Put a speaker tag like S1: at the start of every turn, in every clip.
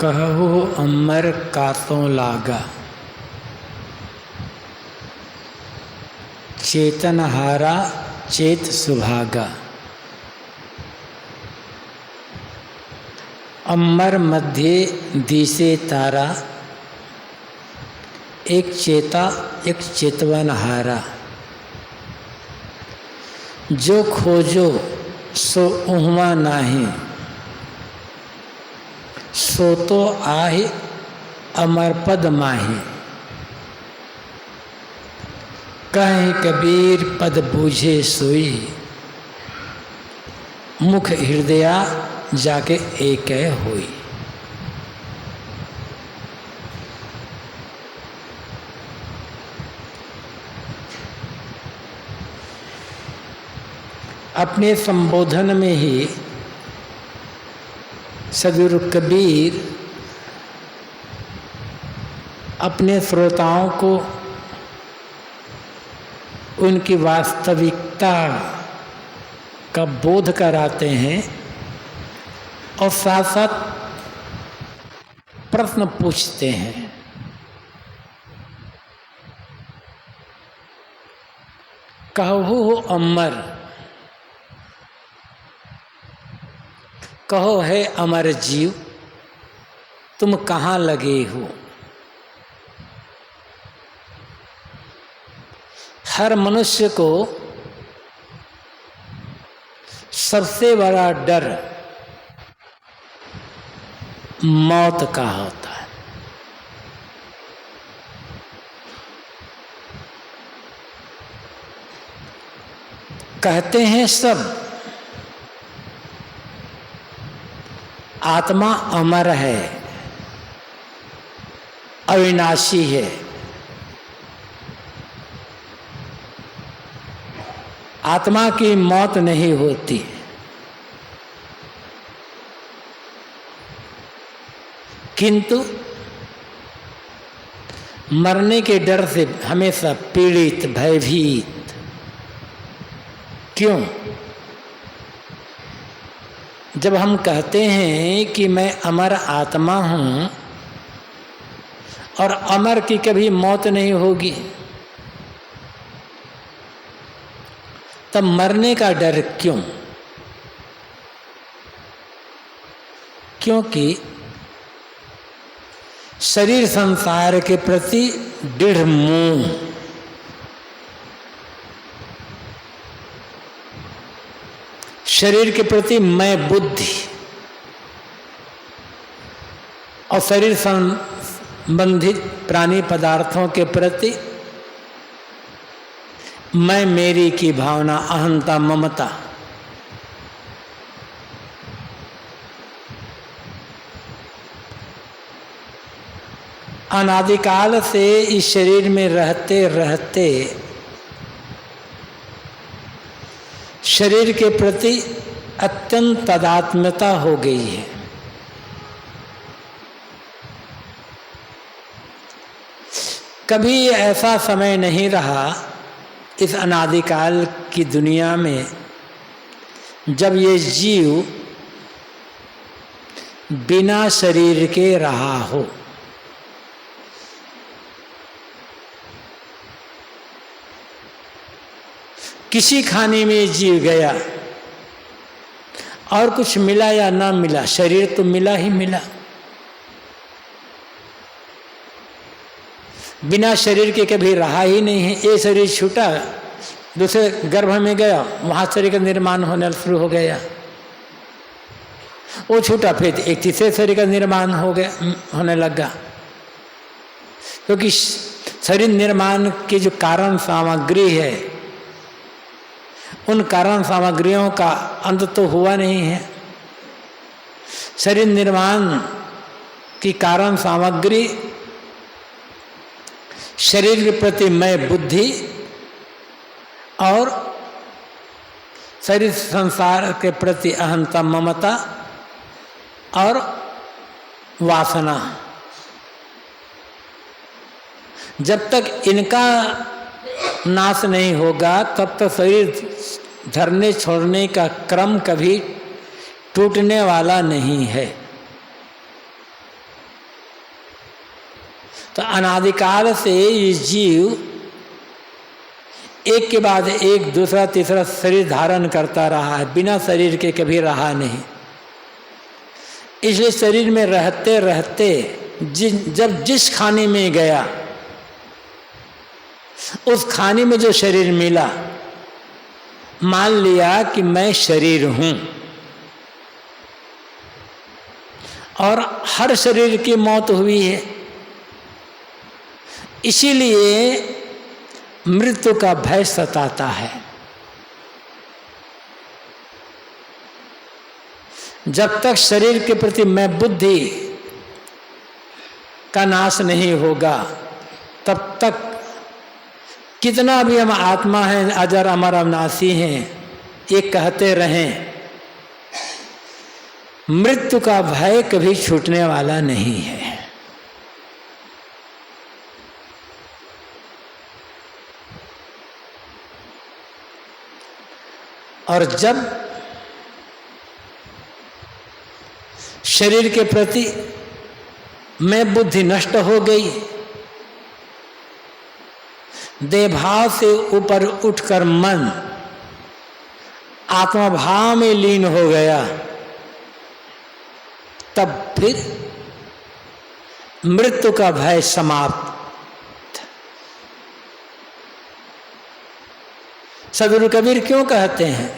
S1: कहु अमर कातों लागा, चेतन हारा चेत सुभागा। अमर मध्य दिसे तारा, एक चेता एक चेतवन हारा। जो खोजो सो उहमा नाही, सो तो आहि अमर पद माही। कहीं कबीर पद बूझे सोई, मुख हृदया जाके एक होई। अपने संबोधन में ही सदगुरु कबीर अपने श्रोताओं को उनकी वास्तविकता का बोध कराते हैं और साथ साथ प्रश्न पूछते हैं। कहु अमर, कहो है अमर जीव, तुम कहाँ लगे हो। हर मनुष्य को सबसे बड़ा डर मौत का होता है। कहते हैं सब आत्मा अमर है, अविनाशी है। आत्मा की मौत नहीं होती, किंतु मरने के डर से हमेशा पीड़ित भयभीत। क्यों? जब हम कहते हैं कि मैं अमर आत्मा हूं और अमर की कभी मौत नहीं होगी, तब मरने का डर क्यों? क्योंकि शरीर संसार के प्रति दृढ़ मोह, शरीर के प्रति मैं बुद्धि और शरीर संबंधित प्राणी पदार्थों के प्रति मैं मेरी की भावना, अहंता, ममता। अनादिकाल से इस शरीर में रहते रहते शरीर के प्रति अत्यंत तादात्म्यता हो गई है। कभी ऐसा समय नहीं रहा इस अनादिकाल की दुनिया में जब ये जीव बिना शरीर के रहा हो। किसी खाने में जीव गया और कुछ मिला या ना मिला, शरीर तो मिला ही मिला। बिना शरीर के कभी रहा ही नहीं है। ये शरीर छूटा, दूसरे गर्भ में गया, वहां शरीर का निर्माण होने शुरू हो गया। वो छूटा, फिर एक तीसरे शरीर का निर्माण होने लगा। क्योंकि शरीर निर्माण की जो कारण सामग्री है, उन कारण सामग्रियों का अंत तो हुआ नहीं है। शरीर निर्माण की कारण सामग्री शरीर के प्रति मैं बुद्धि और शरीर संसार के प्रति अहंता, ममता और वासना। जब तक इनका नाश नहीं होगा तब तक शरीर धरने छोड़ने का क्रम कभी टूटने वाला नहीं है। तो अनादिकाल से ये जीव एक के बाद एक दूसरा तीसरा शरीर धारण करता रहा है, बिना शरीर के कभी रहा नहीं। इसलिए शरीर में रहते रहते जब जिस खाने में गया, उस खाने में जो शरीर मिला, मान लिया कि मैं शरीर हूं। और हर शरीर की मौत हुई है, इसीलिए मृत्यु का भय सताता है। जब तक शरीर के प्रति मैं बुद्धि का नाश नहीं होगा, तब तक कितना भी हम आत्मा हैं, अजर अमर अविनाशी हैं, ये कहते रहें, मृत्यु का भय कभी छूटने वाला नहीं है। और जब शरीर के प्रति मैं बुद्धि नष्ट हो गई, देहभाव से ऊपर उठकर मन आत्मभाव में लीन हो गया, तब फिर मृत्यु का भय समाप्त। सदगुरु कबीर क्यों कहते हैं,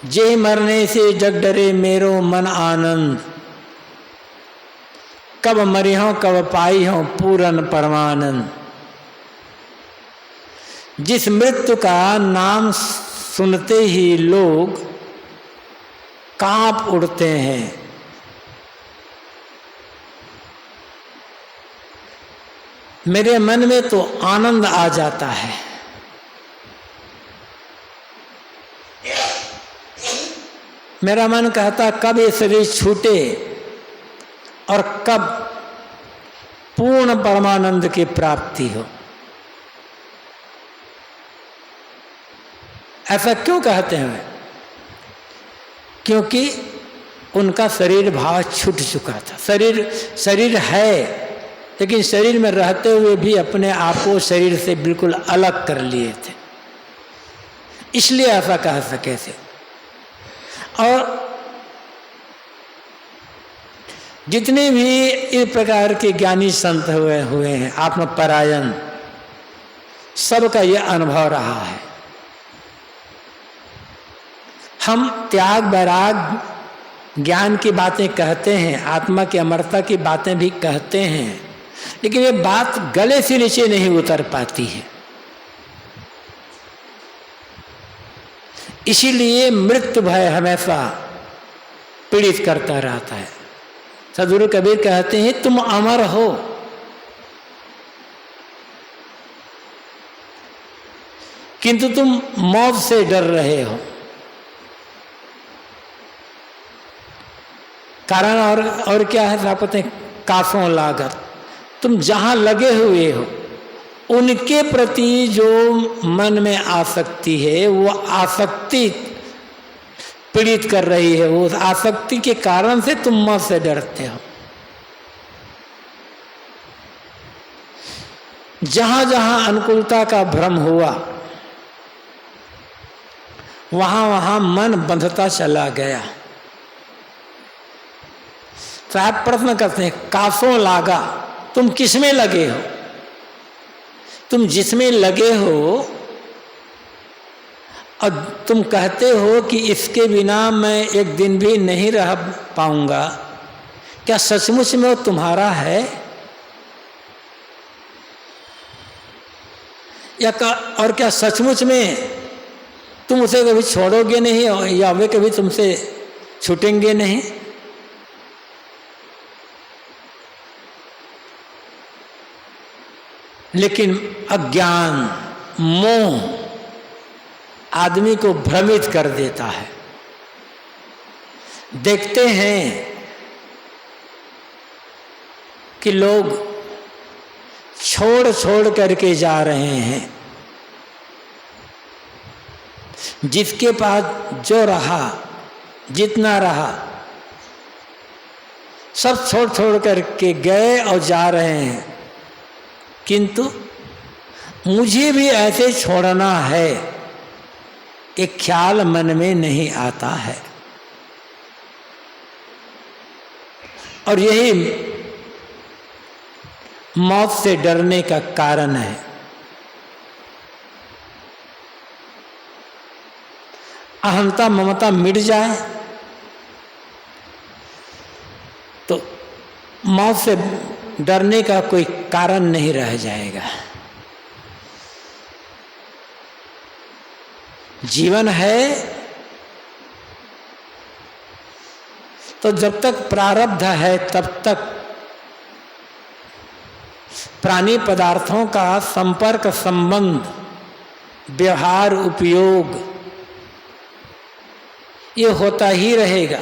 S1: जे मरने से जग डरे मेरो मन आनंद, कब मरी हो कब पाई हो पूरन परमानंद। जिस मृत्यु का नाम सुनते ही लोग कांप उठते हैं, मेरे मन में तो आनंद आ जाता है। मेरा मन कहता कब ये शरीर छूटे और कब पूर्ण परमानंद की प्राप्ति हो। ऐसा क्यों कहते हैं? क्योंकि उनका शरीर भाव छूट चुका था। शरीर है, लेकिन शरीर में रहते हुए भी अपने आप को शरीर से बिल्कुल अलग कर लिए थे, इसलिए ऐसा कह सके थे। और जितने भी इस प्रकार के ज्ञानी संत हुए हैं, आत्मपरायण, सबका यह अनुभव रहा है। हम त्याग वैराग ज्ञान की बातें कहते हैं, आत्मा की अमरता की बातें भी कहते हैं, लेकिन ये बात गले से नीचे नहीं उतर पाती है। इसीलिए मृत्यु भय हमेशा पीड़ित करता रहता है। सदगुरु कबीर कहते हैं तुम अमर हो, किंतु तुम मौत से डर रहे हो। कारण और क्या है? कहते हैं कासों लागत। तुम जहां लगे हुए हो, उनके प्रति जो मन में आसक्ति है, वो आसक्ति पीड़ित कर रही है। उस आसक्ति के कारण से तुम मौत से डरते हो। जहां जहां अनुकूलता का भ्रम हुआ, वहां वहां मन बंधता चला गया। तो आप प्रश्न करते हैं कासों लागा, तुम किसमें लगे हो? तुम जिसमें लगे हो और तुम कहते हो कि इसके बिना मैं एक दिन भी नहीं रह पाऊंगा, क्या सचमुच में वो तुम्हारा है? और क्या सचमुच में तुम उसे कभी छोड़ोगे नहीं या वे कभी तुमसे छूटेंगे नहीं? लेकिन अज्ञान, मोह आदमी को भ्रमित कर देता है। देखते हैं कि लोग छोड़ छोड़ करके जा रहे हैं। जिसके पास जो रहा, जितना रहा, सब छोड़ छोड़ करके गए और जा रहे हैं, किंतु मुझे भी ऐसे छोड़ना है, एक ख्याल मन में नहीं आता है। और यही मौत से डरने का कारण है। अहंता ममता मिट जाए तो मौत से डरने का कोई कारण नहीं रह जाएगा। जीवन है तो जब तक प्रारब्ध है तब तक प्राणी पदार्थों का संपर्क, संबंध, व्यवहार, उपयोग ये होता ही रहेगा।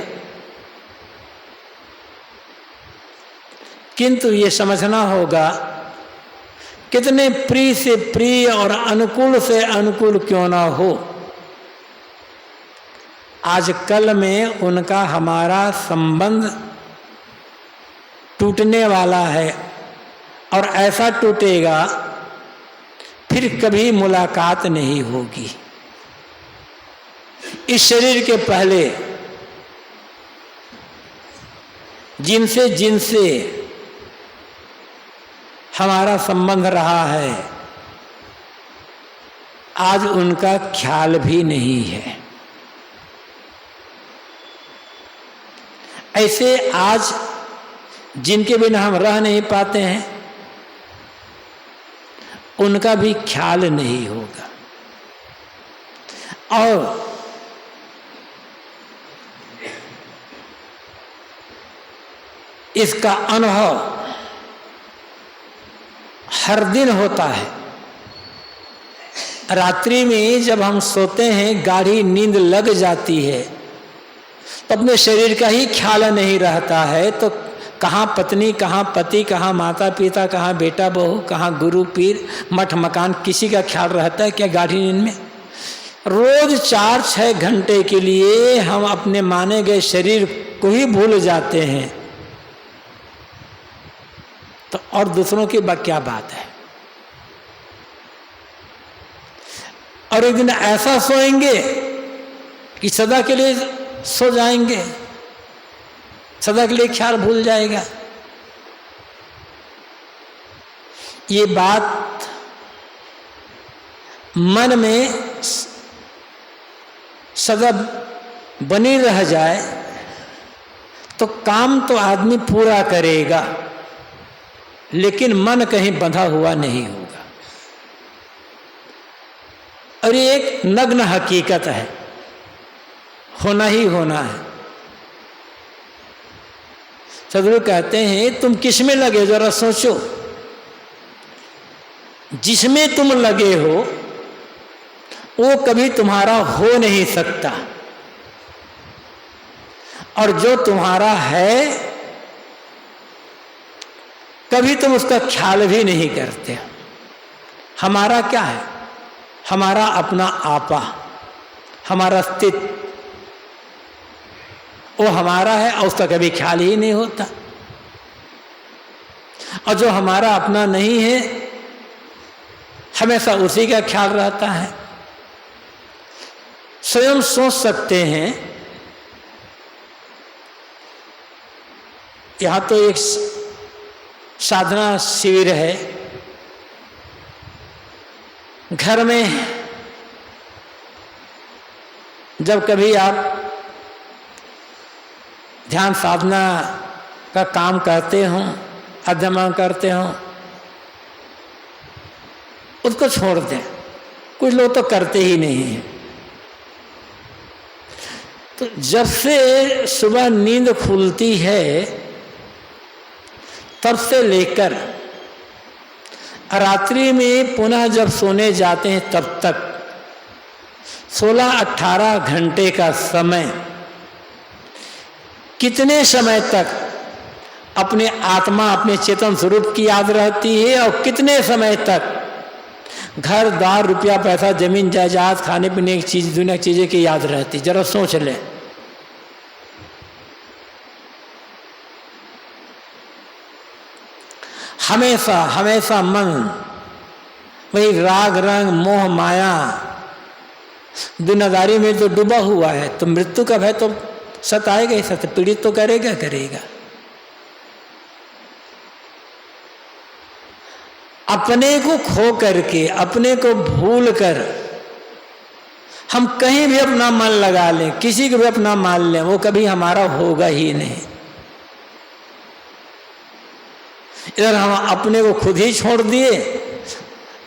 S1: किंतु ये समझना होगा, कितने प्रिय से प्रिय और अनुकूल से अनुकूल क्यों ना हो, आज कल में उनका हमारा संबंध टूटने वाला है और ऐसा टूटेगा फिर कभी मुलाकात नहीं होगी। इस शरीर के पहले जिनसे जिनसे हमारा संबंध रहा है आज उनका ख्याल भी नहीं है। ऐसे आज जिनके बिना हम रह नहीं पाते हैं उनका भी ख्याल नहीं होगा। और इसका अनुभव हर दिन होता है। रात्रि में जब हम सोते हैं, गाढ़ी नींद लग जाती है तो अपने शरीर का ही ख्याल नहीं रहता है, तो कहाँ पत्नी, कहाँ पति, कहाँ माता पिता, कहाँ बेटा बहू, कहाँ गुरु पीर, मठ मकान, किसी का ख्याल रहता है क्या गाढ़ी नींद में? रोज 4-6 घंटे के लिए हम अपने माने गए शरीर को ही भूल जाते हैं, तो और दूसरों की क्या बात है। और एक दिन ऐसा सोएंगे कि सदा के लिए सो जाएंगे, सदा के लिए ख्याल भूल जाएगा। ये बात मन में सदा बनी रह जाए तो काम तो आदमी पूरा करेगा, लेकिन मन कहीं बंधा हुआ नहीं होगा। और ये एक नग्न हकीकत है, होना ही होना है। सदगुरु कहते हैं तुम किस में लगे, जरा सोचो। जिसमें तुम लगे हो वो कभी तुम्हारा हो नहीं सकता, और जो तुम्हारा है कभी तुम उसका ख्याल भी नहीं करते। हमारा क्या है? हमारा अपना आपा, हमारा अस्तित्व वो हमारा है और उसका कभी ख्याल ही नहीं होता। और जो हमारा अपना नहीं है हमेशा उसी का ख्याल रहता है। स्वयं सोच सकते हैं, यहाँ तो एक साधना शिविर है, घर में जब कभी आप ध्यान साधना का काम करते हो, अध्ययन करते हो, उसको छोड़ दें। कुछ लोग तो करते ही नहीं हैं। तो जब से सुबह नींद खुलती है तब से लेकर रात्रि में पुनः जब सोने जाते हैं तब तक 16-18 घंटे का समय, कितने समय तक अपने आत्मा, अपने चेतन स्वरूप की याद रहती है और कितने समय तक घर द्वार, रुपया पैसा, जमीन जायदाद, खाने पीने की चीज, दुनिया की चीजें की याद रहती। जरा सोच लें। हमेशा हमेशा मन वही राग रंग मोह माया दुनियादारी में तो डूबा हुआ है, तो मृत्यु का भय तो सताएगा ही, सत पीड़ित तो करेगा करेगा। अपने को खो करके, अपने को भूल कर हम कहीं भी अपना मन लगा लें, किसी को भी अपना मान लें, वो कभी हमारा होगा ही नहीं। इधर हम अपने को खुद ही छोड़ दिए,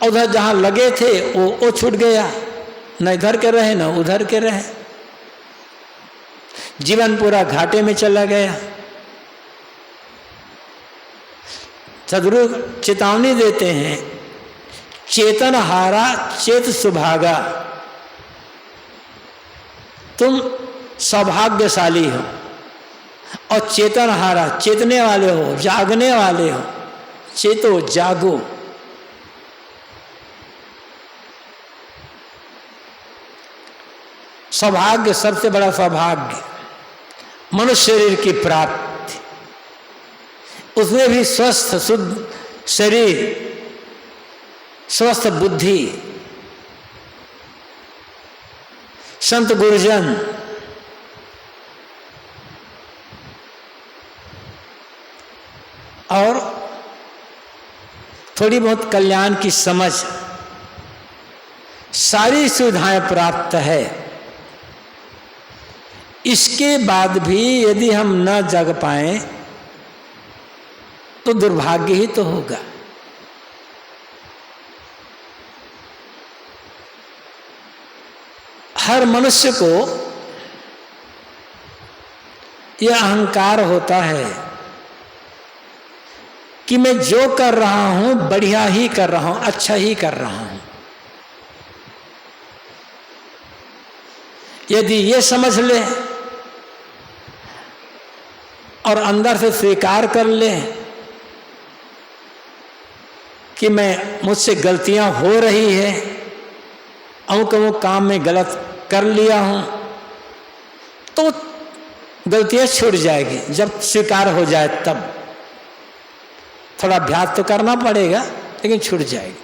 S1: उधर जहां लगे थे वो छूट गया, न इधर के रहे न उधर के रहे, जीवन पूरा घाटे में चला गया। सदगुरु चेतावनी देते हैं, चेतन हारा चेत सुभागा, तुम सौभाग्यशाली हो, और चेतन हारा चेतने वाले हो, जागने वाले हो, चेतो जागो। सौभाग्य, सबसे बड़ा सौभाग्य मनुष्य शरीर की प्राप्ति, उसमें भी स्वस्थ शुद्ध शरीर, स्वस्थ बुद्धि, संत गुरुजन, और थोड़ी बहुत कल्याण की समझ, सारी सुविधाएं प्राप्त है। इसके बाद भी यदि हम न जग पाए तो दुर्भाग्य ही तो होगा। हर मनुष्य को यह अहंकार होता है कि मैं जो कर रहा हूं बढ़िया ही कर रहा हूं, अच्छा ही कर रहा हूं। यदि ये समझ ले और अंदर से स्वीकार कर ले कि मैं मुझसे गलतियां हो रही है, अमुक अमुक काम में गलत कर लिया हूं, तो गलतियां छूट जाएगी। जब स्वीकार हो जाए तब थोड़ा अभ्यास तो करना पड़ेगा, लेकिन छूट जाएगी।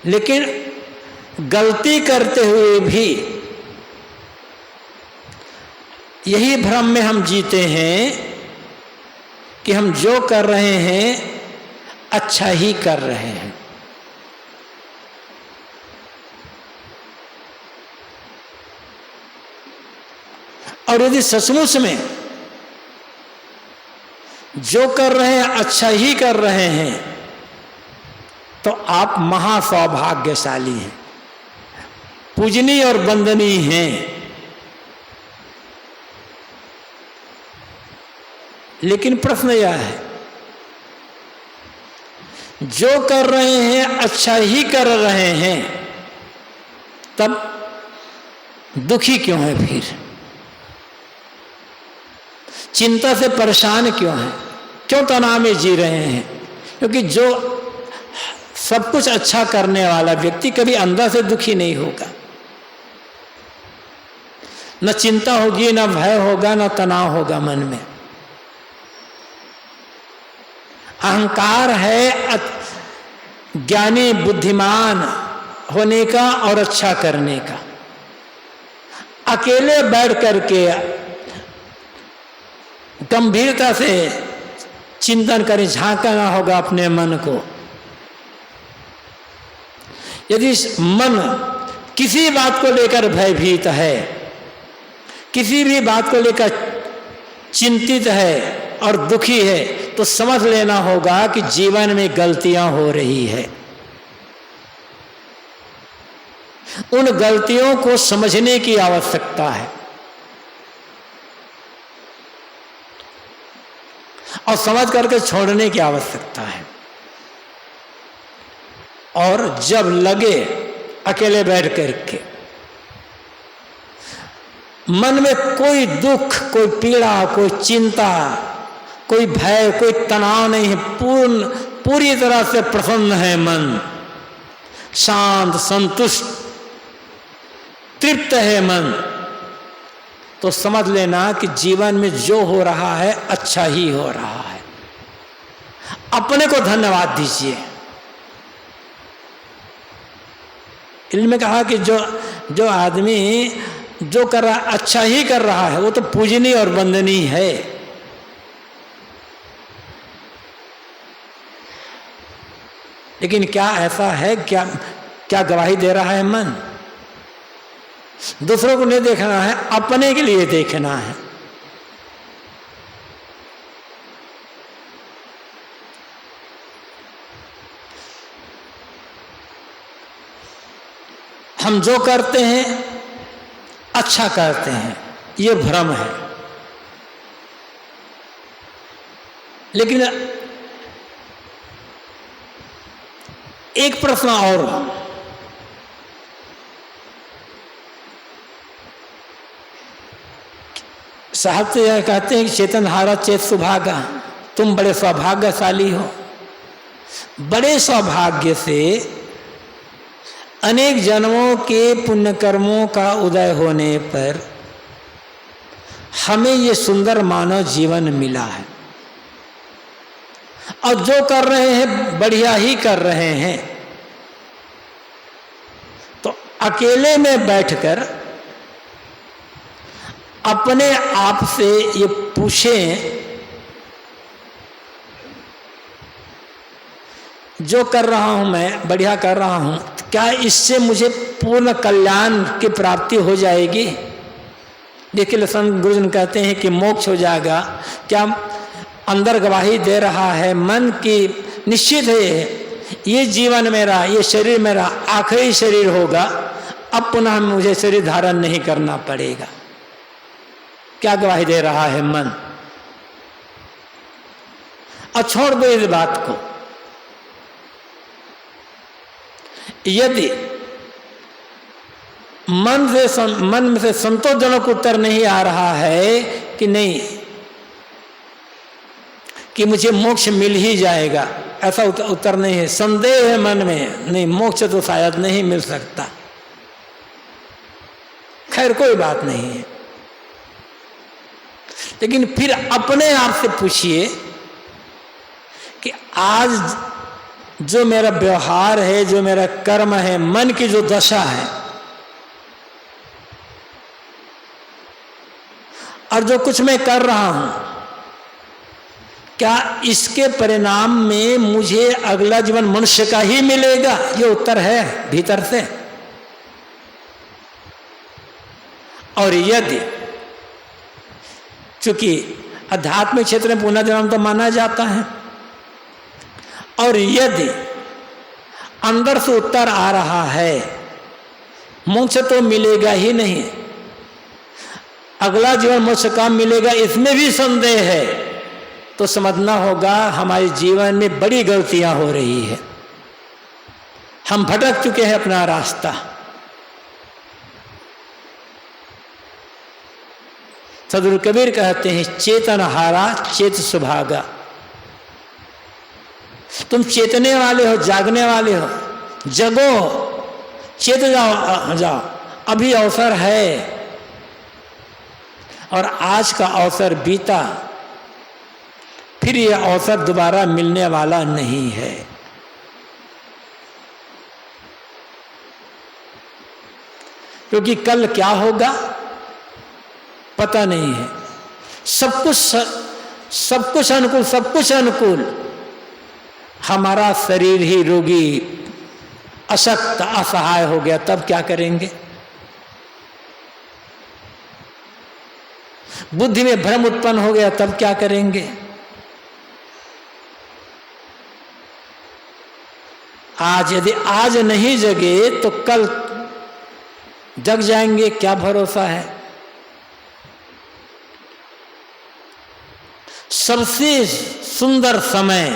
S1: लेकिन गलती करते हुए भी यही भ्रम में हम जीते हैं कि हम जो कर रहे हैं अच्छा ही कर रहे हैं। और यदि सचमुच में जो कर रहे हैं अच्छा ही कर रहे हैं तो आप महासौभाग्यशाली हैं, पूजनीय और वंदनीय हैं। लेकिन प्रश्न यह है, जो कर रहे हैं अच्छा ही कर रहे हैं, तब दुखी क्यों है? फिर चिंता से परेशान क्यों है? क्यों तनाव में जी रहे हैं? क्योंकि जो सब कुछ अच्छा करने वाला व्यक्ति कभी अंदर से दुखी नहीं होगा। न चिंता होगी, न भय होगा, न तनाव होगा मन में। अहंकार है ज्ञानी बुद्धिमान होने का और अच्छा करने का। अकेले बैठ करके गंभीरता से चिंतन करें, झांकना होगा अपने मन को। यदि मन किसी बात को लेकर भयभीत है, किसी भी बात को लेकर चिंतित है और दुखी है, तो समझ लेना होगा कि जीवन में गलतियां हो रही है। उन गलतियों को समझने की आवश्यकता है और समझ करके छोड़ने की आवश्यकता है। और जब लगे अकेले बैठ करके मन में कोई दुख, कोई पीड़ा, कोई चिंता, कोई भय, कोई तनाव नहीं है, पूरी तरह से प्रसन्न है मन, शांत, संतुष्ट, तृप्त है मन, तो समझ लेना कि जीवन में जो हो रहा है अच्छा ही हो रहा है। अपने को धन्यवाद दीजिए। इनमें कहा कि जो आदमी जो कर रहा अच्छा ही कर रहा है वो तो पूजनीय और वंदनीय है। लेकिन क्या ऐसा है, क्या गवाही दे रहा है मन? दूसरों को नहीं देखना है, अपने के लिए देखना है। हम जो करते हैं अच्छा करते हैं, ये भ्रम है। लेकिन एक प्रश्न और, साहब तो यह कहते हैं कि चेतन हारा चेत सुभागा, तुम बड़े सौभाग्यशाली हो। बड़े सौभाग्य से अनेक जन्मों के पुण्य कर्मों का उदय होने पर हमें ये सुंदर मानव जीवन मिला है, और जो कर रहे हैं बढ़िया ही कर रहे हैं। तो अकेले में बैठकर अपने आप से ये पूछें, जो कर रहा हूं मैं बढ़िया कर रहा हूं, क्या इससे मुझे पूर्ण कल्याण की प्राप्ति हो जाएगी? देखिए संत गुरुजन कहते हैं कि मोक्ष हो जाएगा। क्या अंदर गवाही दे रहा है मन की निश्चित है ये जीवन मेरा, ये शरीर मेरा आखिरी शरीर होगा, अब पुनः मुझे शरीर धारण नहीं करना पड़ेगा। क्या गवाही दे रहा है मन? और छोड़ दो इस बात को। यदि मन में से संतोषजनक उत्तर नहीं आ रहा है कि नहीं कि मुझे मोक्ष मिल ही जाएगा, ऐसा उत्तर नहीं है, संदेह है मन में, नहीं मोक्ष तो शायद नहीं मिल सकता, खैर कोई बात नहीं है। लेकिन फिर अपने आप से पूछिए कि आज जो मेरा व्यवहार है, जो मेरा कर्म है, मन की जो दशा है और जो कुछ मैं कर रहा हूं, क्या इसके परिणाम में मुझे अगला जीवन मनुष्य का ही मिलेगा? ये उत्तर है भीतर से। और यदि चूंकि आध्यात्मिक क्षेत्र में पुनर्जन्म तो माना जाता है, और यदि अंदर से उत्तर आ रहा है मोक्ष तो मिलेगा ही नहीं, अगला जीवन मोक्ष का मिलेगा, इसमें भी संदेह है, तो समझना होगा हमारे जीवन में बड़ी गलतियां हो रही है, हम भटक चुके हैं अपना रास्ता। सदगुरु कबीर कहते हैं चेतन हारा चेत सुभागा। तुम चेतने वाले हो, जागने वाले हो, जगो, चेत जाओ, अभी अवसर है। और आज का अवसर बीता, फिर यह अवसर दोबारा मिलने वाला नहीं है। क्योंकि कल क्या होगा पता नहीं है। सब कुछ अनुकूल, हमारा शरीर ही रोगी, अशक्त, असहाय हो गया, तब क्या करेंगे? बुद्धि में भ्रम उत्पन्न हो गया, तब क्या करेंगे? आज यदि आज नहीं जगे तो कल जग जाएंगे, क्या भरोसा है? सबसे सुंदर समय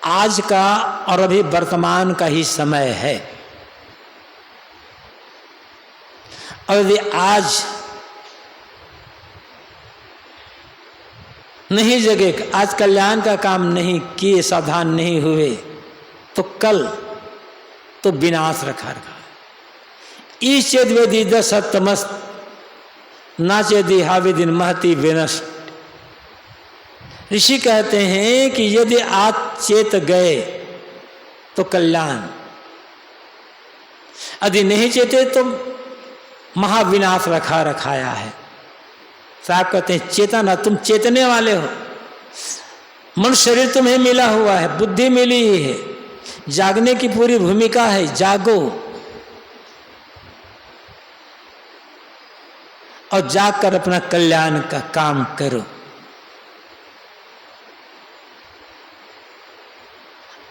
S1: आज का और अभी वर्तमान का ही समय है। और यदि आज नहीं जगे, आज कल्याण का काम नहीं किए, सावधान नहीं हुए, तो कल तो विनाश रखा। ईश चेद वेदी दशतमस्त ना चेदी हाविदिन महती विनष्ट। ऋषि कहते हैं कि यदि आज चेत गए तो कल्याण, यदि नहीं चेते तो महाविनाश रखाया है। साहब कहते हैं चेतना, तुम चेतने वाले हो, मनुष्य शरीर तुम्हें मिला हुआ है, बुद्धि मिली ही है, जागने की पूरी भूमिका है, जागो और जागकर अपना कल्याण का काम करो।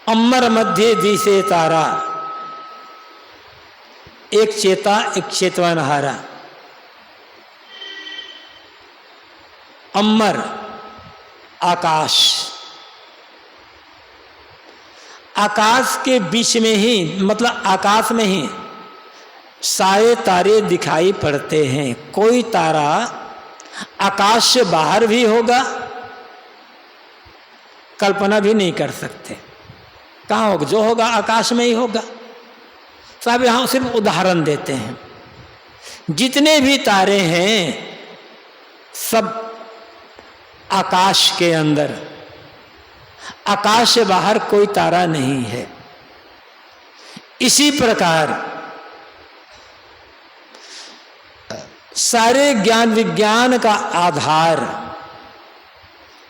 S1: अमर मध्य दिशे तारा, एक चेता एक चेतवनहारा। अमर आकाश, आकाश के बीच में ही, मतलब आकाश में ही सारे तारे दिखाई पड़ते हैं। कोई तारा आकाश से बाहर भी होगा, कल्पना भी नहीं कर सकते। कहाँ होगा? जो होगा आकाश में ही होगा। साहब यहां सिर्फ उदाहरण देते हैं। जितने भी तारे हैं सब आकाश के अंदर, आकाश से बाहर कोई तारा नहीं है। इसी प्रकार सारे ज्ञान विज्ञान का आधार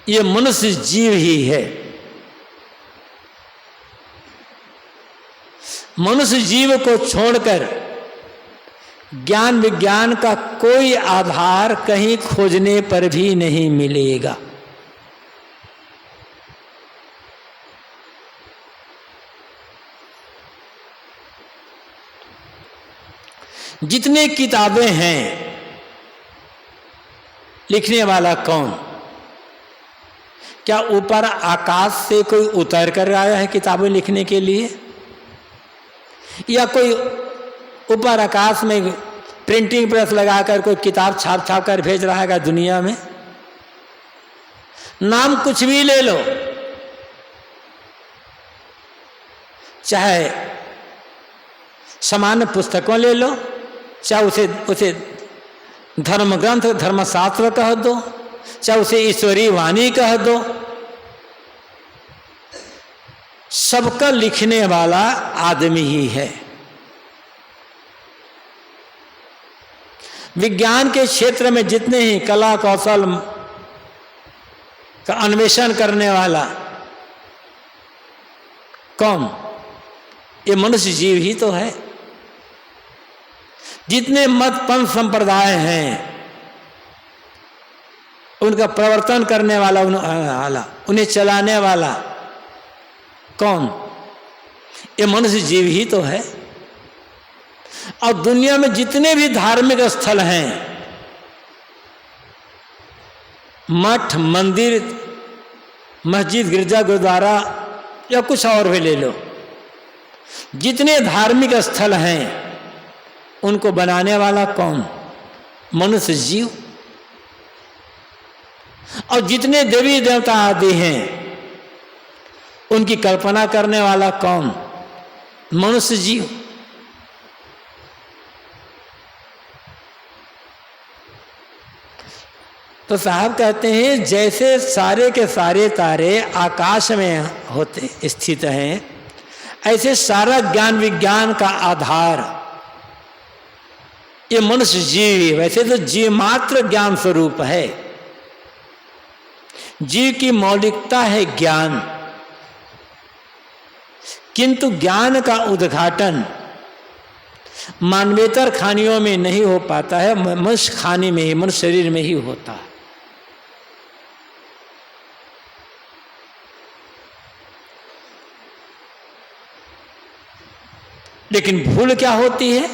S1: ये मनुष्य जीव ही है। मनुष्य जीव को छोड़कर ज्ञान विज्ञान का कोई आधार कहीं खोजने पर भी नहीं मिलेगा। जितने किताबें हैं, लिखने वाला कौन? क्या ऊपर आकाश से कोई उतर कर आया है किताबें लिखने के लिए, या कोई ऊपर आकाश में प्रिंटिंग प्रेस लगाकर कोई किताब छाप कर भेज रहा है दुनिया में? नाम कुछ भी ले लो, चाहे सामान्य पुस्तकों ले लो, चाहे उसे धर्म ग्रंथ धर्मशास्त्र कह दो, चाहे उसे ईश्वरीय वाणी कह दो, सबका लिखने वाला आदमी ही है। विज्ञान के क्षेत्र में जितने ही कला कौशल का अन्वेषण करने वाला कौन? ये मनुष्य जीव ही तो है। जितने मत पंथ संप्रदाय हैं उनका प्रवर्तन करने वाला, उन्हें चलाने वाला कौन? ये मनुष्य जीव ही तो है। और दुनिया में जितने भी धार्मिक स्थल हैं, मठ मंदिर मस्जिद गिरजा गुरुद्वारा या कुछ और भी ले लो, जितने धार्मिक स्थल हैं उनको बनाने वाला कौन? मनुष्य जीव। और जितने देवी देवता आदि हैं उनकी कल्पना करने वाला कौन? मनुष्य जीव। तो साहब कहते हैं जैसे सारे के सारे तारे आकाश में होते स्थित हैं, ऐसे सारा ज्ञान विज्ञान का आधार ये मनुष्य जीव। वैसे तो जीव मात्र ज्ञान स्वरूप है, जीव की मौलिकता है ज्ञान, किंतु ज्ञान का उद्घाटन मानवेतर खानियों में नहीं हो पाता है, मनुष्य खानी में ही, मनुष्य शरीर में ही होता है। लेकिन भूल क्या होती है?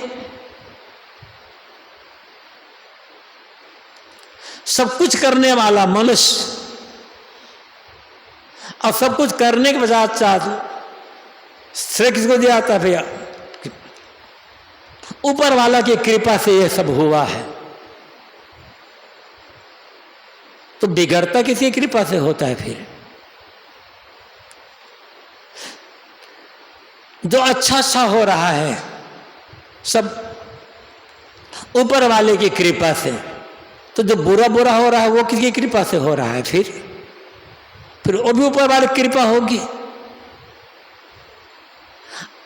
S1: सब कुछ करने वाला मनुष्य और सब कुछ करने के पश्चात श्रेय किसको दिया था? भैया ऊपर वाला की कृपा से यह सब हुआ है। तो बिगड़ता किसी कृपा से होता है? फिर जो अच्छा अच्छा हो रहा है सब ऊपर वाले की कृपा से, तो जो बुरा बुरा हो रहा है वो किसकी कृपा से हो रहा है? फिर फिर वो भी ऊपर वाले की कृपा होगी।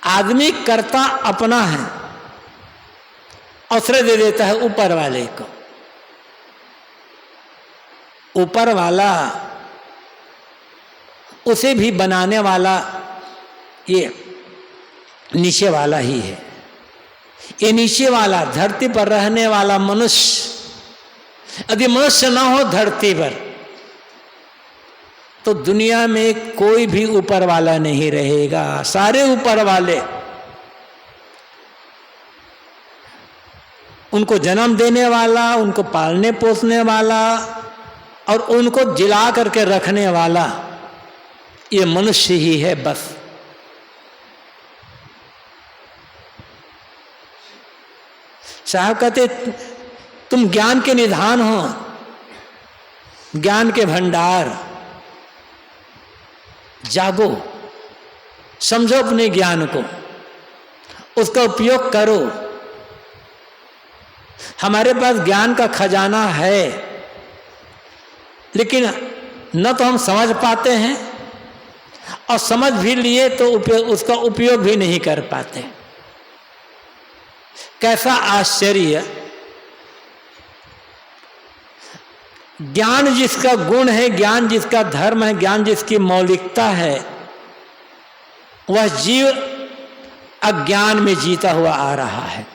S1: आदमी करता अपना है, अवसर दे देता है ऊपर वाले को। ऊपर वाला उसे भी बनाने वाला ये नीचे वाला ही है। ये नीचे वाला धरती पर रहने वाला मनुष्य, यदि मनुष्य ना हो धरती पर तो दुनिया में कोई भी ऊपर वाला नहीं रहेगा। सारे ऊपर वाले उनको जन्म देने वाला, उनको पालने पोसने वाला और उनको जिला करके रखने वाला ये मनुष्य ही है बस। साहब कहते तुम ज्ञान के निधान हो, ज्ञान के भंडार, जागो, समझो अपने ज्ञान को, उसका उपयोग करो। हमारे पास ज्ञान का खजाना है, लेकिन न तो हम समझ पाते हैं और समझ भी लिए तो उसका उपयोग भी नहीं कर पाते। कैसा आश्चर्य! ज्ञान जिसका गुण है, ज्ञान जिसका धर्म है, ज्ञान जिसकी मौलिकता है, वह जीव अज्ञान में जीता हुआ आ रहा है।